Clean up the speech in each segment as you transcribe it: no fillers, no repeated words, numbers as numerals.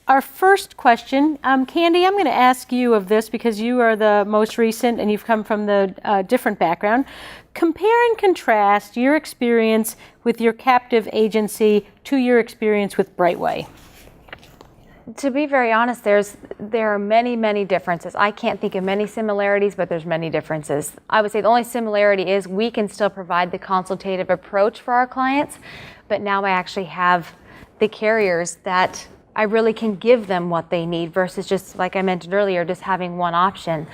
our first question, Kandie, I'm going to ask you of this because you are the most recent and you've come from the different background. Compare and contrast your experience with your captive agency to your experience with Brightway. To be very honest, there are many, many differences. I can't think of many similarities, but there's many differences. I would say the only similarity is we can still provide the consultative approach for our clients, but now I actually have the carriers that I really can give them what they need versus just, like I mentioned earlier, just having one option.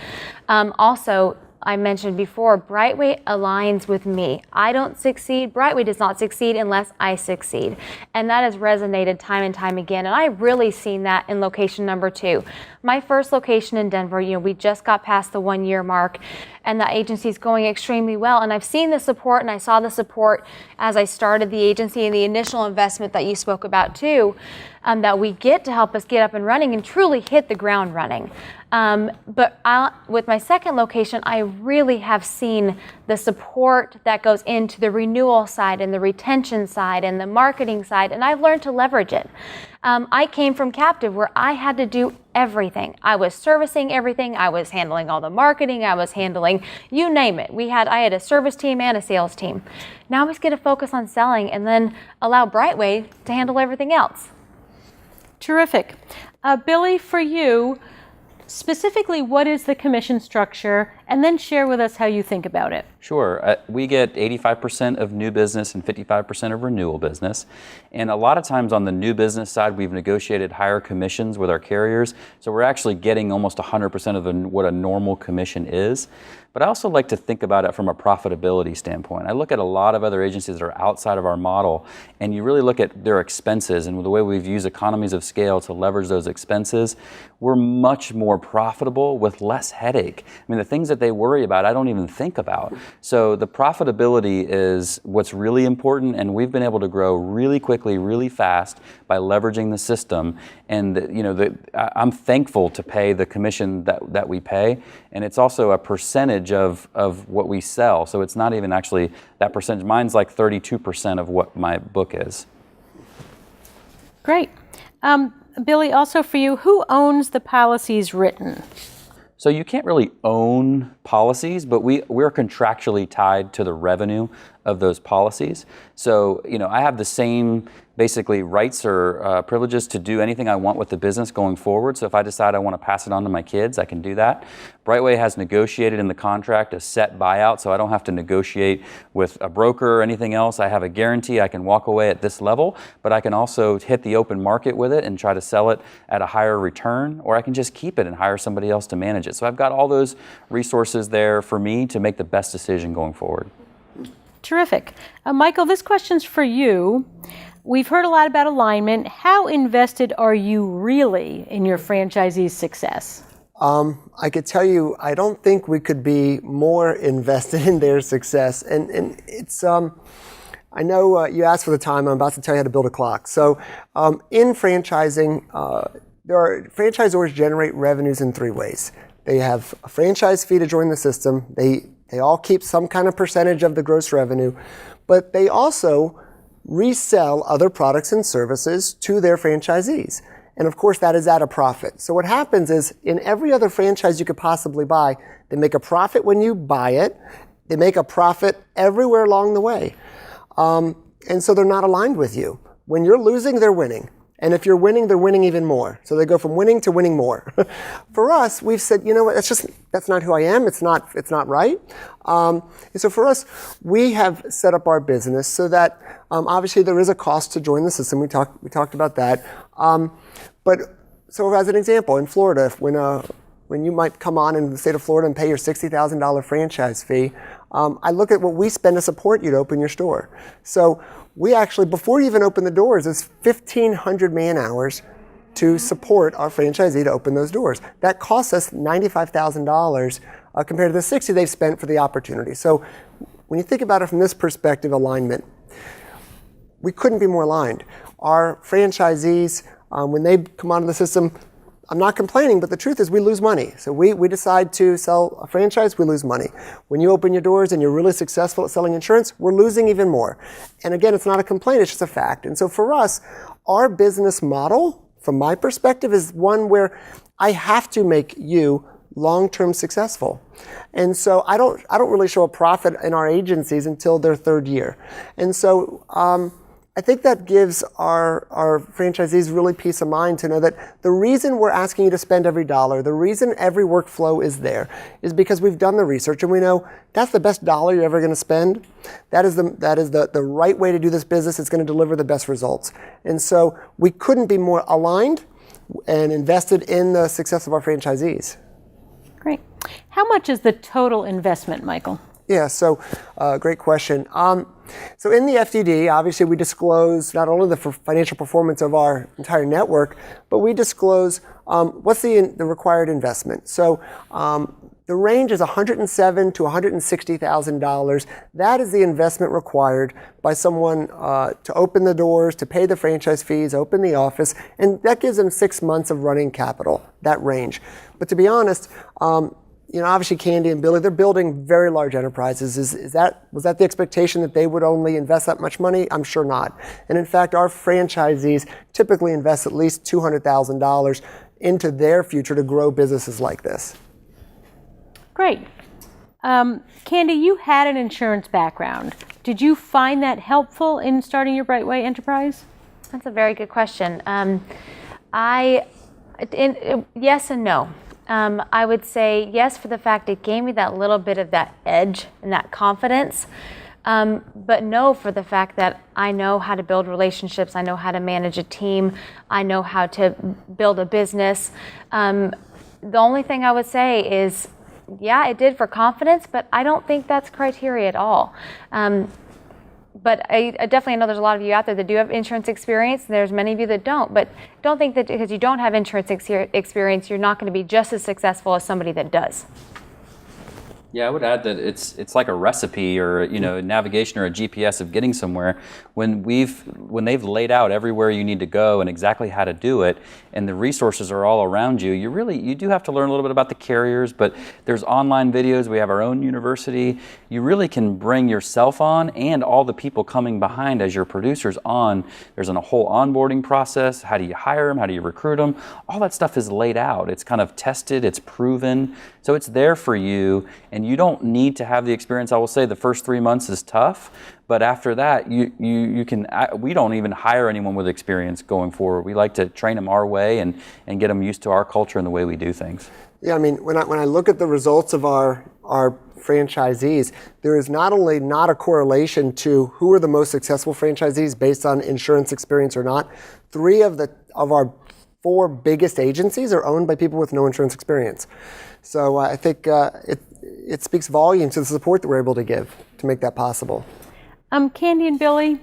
Also, I mentioned before, Brightway aligns with me. I don't succeed. Brightway does not succeed unless I succeed. And that has resonated time and time again. And I've really seen that in location number 2. My first location in Denver, we just got past the 1-year mark and the agency is going extremely well. And I've seen the support and I saw the support as I started the agency and the initial investment that you spoke about too, that we get to help us get up and running and truly hit the ground running. But with my second location, I really have seen the support that goes into the renewal side and the retention side and the marketing side, and I've learned to leverage it. I came from captive where I had to do everything. I was servicing everything. I was handling all the marketing. I was handling, you name it. I had a service team and a sales team. Now I was going to focus on selling and then allow Brightway to handle everything else. Terrific. Billy, for you, specifically, what is the commission structure? And then share with us how you think about it. Sure. We get 85% of new business and 55% of renewal business. And a lot of times on the new business side, we've negotiated higher commissions with our carriers. So we're actually getting almost 100% of what a normal commission is. But I also like to think about it from a profitability standpoint. I look at a lot of other agencies that are outside of our model, and you really look at their expenses and the way we've used economies of scale to leverage those expenses. We're much more profitable with less headache. I mean, the things that they worry about, I don't even think about. So the profitability is what's really important, and we've been able to grow really quickly, really fast by leveraging the system. And I'm thankful to pay the commission that we pay, and it's also a percentage of what we sell. So it's not even actually that percentage. Mine's like 32% of what my book is. Great. Billy, also for you, who owns the policies written? So you can't really own policies, but we're contractually tied to the revenue of those policies. So, I have the same basically rights or privileges to do anything I want with the business going forward. So if I decide I want to pass it on to my kids, I can do that. Brightway has negotiated in the contract a set buyout, so I don't have to negotiate with a broker or anything else. I have a guarantee I can walk away at this level, but I can also hit the open market with it and try to sell it at a higher return, or I can just keep it and hire somebody else to manage it. So I've got all those resources there for me to make the best decision going forward. Terrific. Michael, this question's for you. We've heard a lot about alignment. How invested are you really in your franchisees' success? I could tell you, I don't think we could be more invested in their success. And it's, I know you asked for the time. I'm about to tell you how to build a clock. So in franchising, franchisors generate revenues in 3 ways. They have a franchise fee to join the system. They all keep some kind of percentage of the gross revenue, but they also resell other products and services to their franchisees. And of course, that is at a profit. So what happens is, in every other franchise you could possibly buy, they make a profit when you buy it. They make a profit everywhere along the way. And so they're not aligned with you. When you're losing, they're winning. And if you're winning, they're winning even more. So they go from winning to winning more. For us, we've said, you know what, that's not who I am. It's not right. And so for us, we have set up our business so that obviously there is a cost to join the system. We talked about that. But so as an example, in Florida, when you might come on in the state of Florida and pay your $60,000 franchise fee, I look at what we spend to support you to open your store. So we actually, before you even open the doors, it's 1,500 man hours to support our franchisee to open those doors. That costs us $95,000 compared to the $60,000 they've spent for the opportunity. So when you think about it from this perspective, alignment, we couldn't be more aligned. Our franchisees, when they come onto the system, I'm not complaining, but the truth is we lose money. So we decide to sell a franchise, we lose money. When you open your doors and you're really successful at selling insurance, we're losing even more. And again, it's not a complaint, it's just a fact. And so for us, our business model from my perspective, is one where I have to make you long-term successful. And so I don't really show a profit in our agencies until their third year. And so I think that gives our franchisees really peace of mind to know that the reason we're asking you to spend every dollar, the reason every workflow is there, is because we've done the research and we know that's the best dollar you're ever going to spend. That is the right way to do this business. It's going to deliver the best results. And so we couldn't be more aligned and invested in the success of our franchisees. Great. How much is the total investment, Michael? Yeah, so great question. So in the FDD, obviously we disclose not only the financial performance of our entire network, but we disclose what's the required investment. So the range is $107,000 to $160,000. That is the investment required by someone to open the doors, to pay the franchise fees, open the office, and that gives them 6 months of running capital, that range. But to be honest, obviously Kandie and Billy, they're building very large enterprises. Was that the expectation that they would only invest that much money? I'm sure not. And in fact, our franchisees typically invest at least $200,000 into their future to grow businesses like this. Great. Kandie, you had an insurance background. Did you find that helpful in starting your Brightway enterprise? That's a very good question. Yes and no. I would say yes for the fact it gave me that little bit of that edge and that confidence, but no for the fact that I know how to build relationships, I know how to manage a team, I know how to build a business. The only thing I would say is, yeah, it did for confidence, but I don't think that's criteria at all. But I definitely know there's a lot of you out there that do have insurance experience. There's many of you that don't. But don't think that because you don't have insurance experience, you're not going to be just as successful as somebody that does. Yeah, I would add that it's like a recipe or navigation or a GPS of getting somewhere. When they've laid out everywhere you need to go and exactly how to do it, and the resources are all around you, you do have to learn a little bit about the carriers. But there's online videos. We have our own university. You really can bring yourself on and all the people coming behind as your producers on. There's a whole onboarding process. How do you hire them? How do you recruit them? All that stuff is laid out. It's kind of tested. It's proven. So it's there for you, and you don't need to have the experience. I will say the first 3 months is tough, but after that, you can. We don't even hire anyone with experience going forward. We like to train them our way and get them used to our culture and the way we do things. Yeah, I mean, when I look at the results of our franchisees, there is not only not a correlation to who are the most successful franchisees based on insurance experience or not. 3 of our 4 biggest agencies are owned by people with no insurance experience. So I think it speaks volumes to the support that we're able to give to make that possible. Kandie and Billy,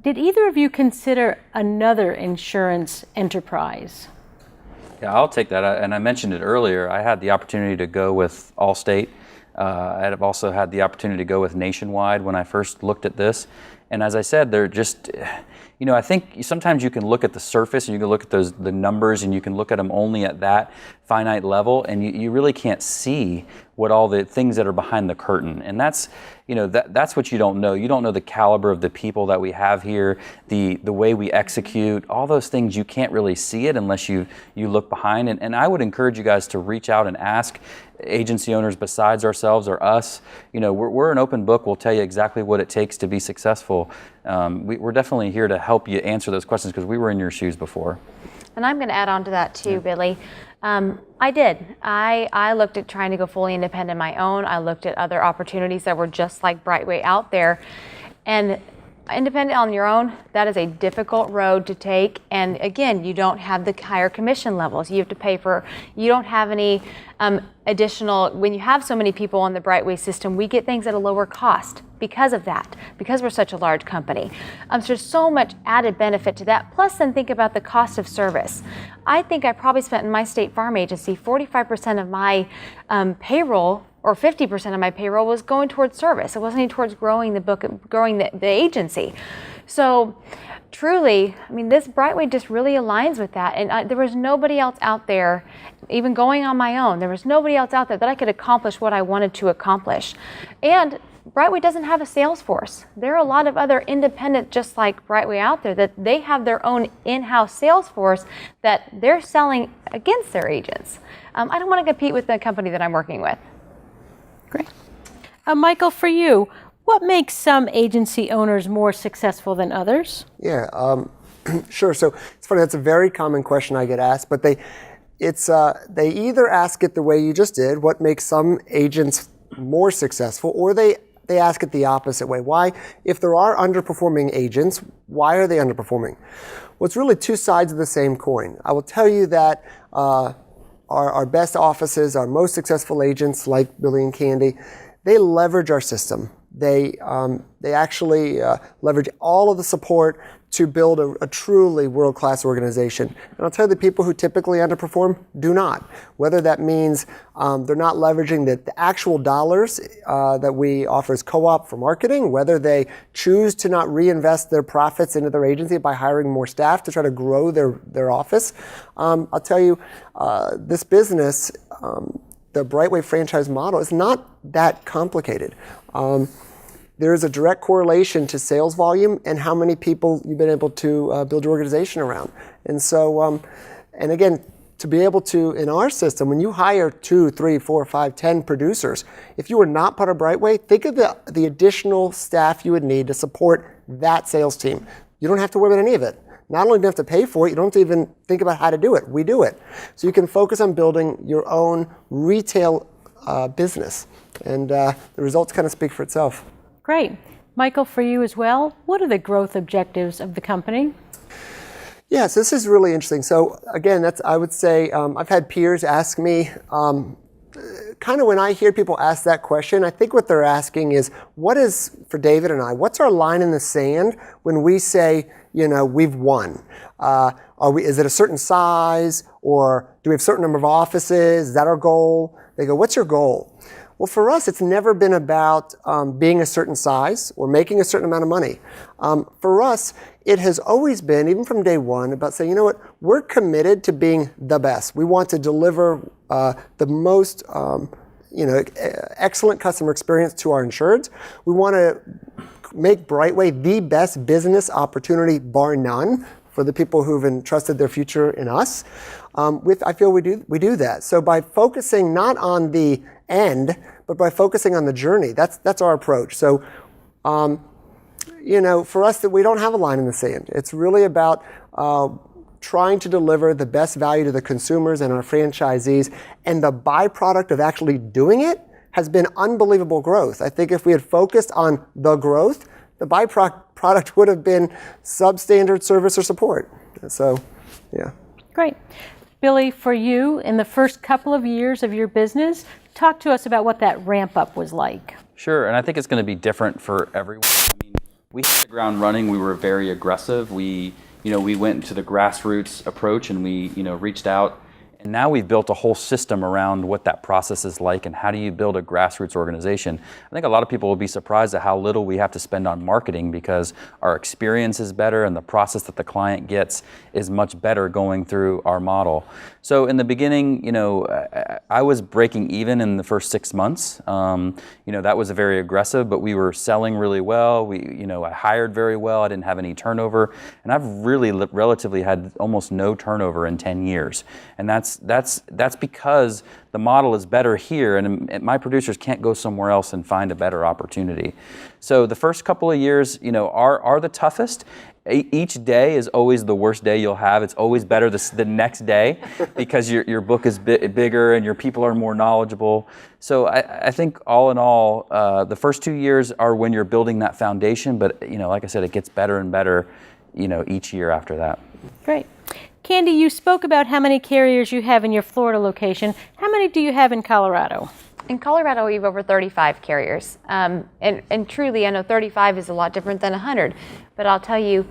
did either of you consider another insurance enterprise? Yeah, I'll take that. And I mentioned it earlier. I had the opportunity to go with Allstate. I've also had the opportunity to go with Nationwide when I first looked at this. And as I said, they're just, I think sometimes you can look at the surface and you can look at the numbers and you can look at them only at that finite level, and you really can't see what all the things that are behind the curtain. And that's what you don't know. You don't know the caliber of the people that we have here, the way we execute, all those things. You can't really see it unless you look behind. And I would encourage you guys to reach out and ask agency owners besides ourselves or us. We're an open book. We'll tell you exactly what it takes to be successful. We're definitely here to help you answer those questions because we were in your shoes before. And I'm going to add on to that too, Billy. I did. I looked at trying to go fully independent on my own. I looked at other opportunities that were just like Brightway out there. And independent on your own, that is a difficult road to take. And again, you don't have the higher commission levels. You have to pay for, you don't have any additional, when you have so many people on the Brightway system, we get things at a lower cost because of that, because we're such a large company. So there's so much added benefit to that. Plus then think about the cost of service. I think I probably spent in my State Farm agency 45% of my payroll or 50% of my payroll was going towards service. It wasn't even towards growing the book, growing the agency. So truly, this Brightway just really aligns with that. And there was nobody else out there, even going on my own, there was nobody else out there that I could accomplish what I wanted to accomplish. And Brightway doesn't have a sales force. There are a lot of other independent, just like Brightway out there, that they have their own in-house sales force that they're selling against their agents. I don't want to compete with the company that I'm working with. Great. Michael, for you, what makes some agency owners more successful than others? Yeah, sure. So it's funny, that's a very common question I get asked, but they either ask it the way you just did, what makes some agents more successful, or they ask it the opposite way. Why, if there are underperforming agents, why are they underperforming? Well, it's really two sides of the same coin. I will tell you that our best offices, our most successful agents like Billy and Kandie, they leverage our system. They actually leverage all of the support to build a truly world-class organization. And I'll tell you, the people who typically underperform do not. Whether that means they're not leveraging the actual dollars that we offer as co-op for marketing, whether they choose to not reinvest their profits into their agency by hiring more staff to try to grow their office. I'll tell you, this business, the Brightway franchise model, is not that complicated. There is a direct correlation to sales volume and how many people you've been able to build your organization around. And so, and again, to be able to, in our system, when you hire 2, 3, 4, 5, 10 producers, if you were not part of Brightway, think of the additional staff you would need to support that sales team. You don't have to worry about any of it. Not only do you have to pay for it, you don't have to even think about how to do it. We do it. So you can focus on building your own retail business. And the results kind of speak for itself. Great. Michael, for you as well, what are the growth objectives of the company? Yes, this is really interesting. So again, I would say, I've had peers ask me, kind of when I hear people ask that question, I think what they're asking is, what is, for David and I, what's our line in the sand when we say, we've won? Is it a certain size, or do we have a certain number of offices? Is that our goal? They go, what's your goal? Well, for us, it's never been about being a certain size or making a certain amount of money. For us, it has always been, even from day one, about saying, we're committed to being the best. We want to deliver the most excellent customer experience to our insureds. We want to make Brightway the best business opportunity, bar none, for the people who've entrusted their future in us. I feel we do that. So by focusing not on the end, but by focusing on the journey, that's our approach. So, for us, that we don't have a line in the sand. It's really about trying to deliver the best value to the consumers and our franchisees, and the byproduct of actually doing it has been unbelievable growth. I think if we had focused on the growth, the byproduct would have been substandard service or support. So, yeah. Great. Billy, for you, in the first couple of years of your business, talk to us about what that ramp up was like. Sure, and I think it's going to be different for everyone. We hit the ground running. We were very aggressive. We went to the grassroots approach, and we, reached out. And now we've built a whole system around what that process is like and how do you build a grassroots organization. I think a lot of people will be surprised at how little we have to spend on marketing, because our experience is better and the process that the client gets is much better going through our model. So in the beginning, I was breaking even in the first 6 months. That was very aggressive, but we were selling really well. I hired very well. I didn't have any turnover, and I've really relatively had almost no turnover in 10 years. And that's because the model is better here, and my producers can't go somewhere else and find a better opportunity. So the first couple of years, are the toughest. Each day is always the worst day you'll have. It's always better the next day because your book is bigger and your people are more knowledgeable. So I think all in all, the first 2 years are when you're building that foundation. But like I said, it gets better and better, each year after that. Great. Kandie, you spoke about how many carriers you have in your Florida location. How many do you have in Colorado? In Colorado, we have over 35 carriers. And truly, I know 35 is a lot different than 100. But I'll tell you,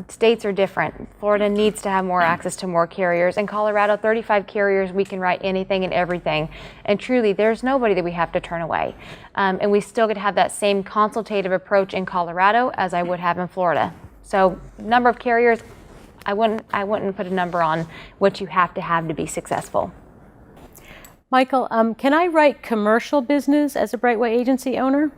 states are different. Florida needs to have more access to more carriers. In Colorado, 35 carriers, we can write anything and everything. And truly, there's nobody that we have to turn away. And we still could have that same consultative approach in Colorado as I would have in Florida. So number of carriers, I wouldn't put a number on what you have to be successful. Michael, can I write commercial business as a Brightway agency owner?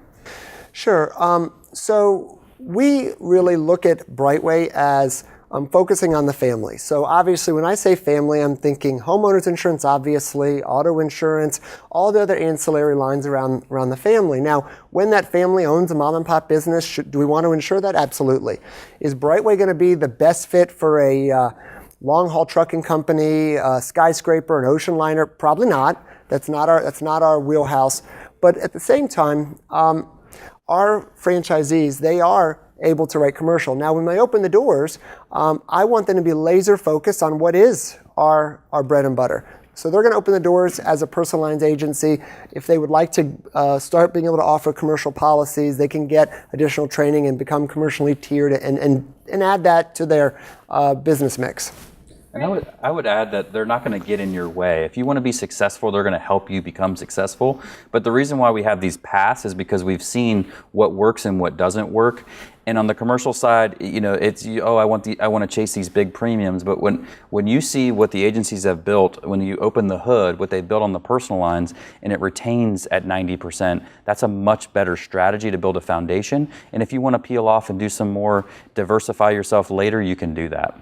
Sure. So we really look at Brightway as focusing on the family. So obviously when I say family, I'm thinking homeowners insurance, obviously, auto insurance, all the other ancillary lines around the family. Now, when that family owns a mom and pop business, do we want to insure that? Absolutely. Is Brightway going to be the best fit for a long-haul trucking company, a skyscraper, an ocean liner? Probably not. That's not our wheelhouse. But at the same time, our franchisees, they are able to write commercial. Now, when they open the doors, I want them to be laser focused on what is our bread and butter. So they're going to open the doors as a personal lines agency. If they would like to start being able to offer commercial policies, they can get additional training and become commercially tiered and add that to their business mix. And I would add that they're not going to get in your way. If you want to be successful, they're going to help you become successful. But the reason why we have these paths is because we've seen what works and what doesn't work. And on the commercial side, it's I want to chase these big premiums. But when you see what the agencies have built, when you open the hood, what they built on the personal lines, and it retains at 90%, that's a much better strategy to build a foundation. And if you want to peel off and do some more, diversify yourself later, you can do that.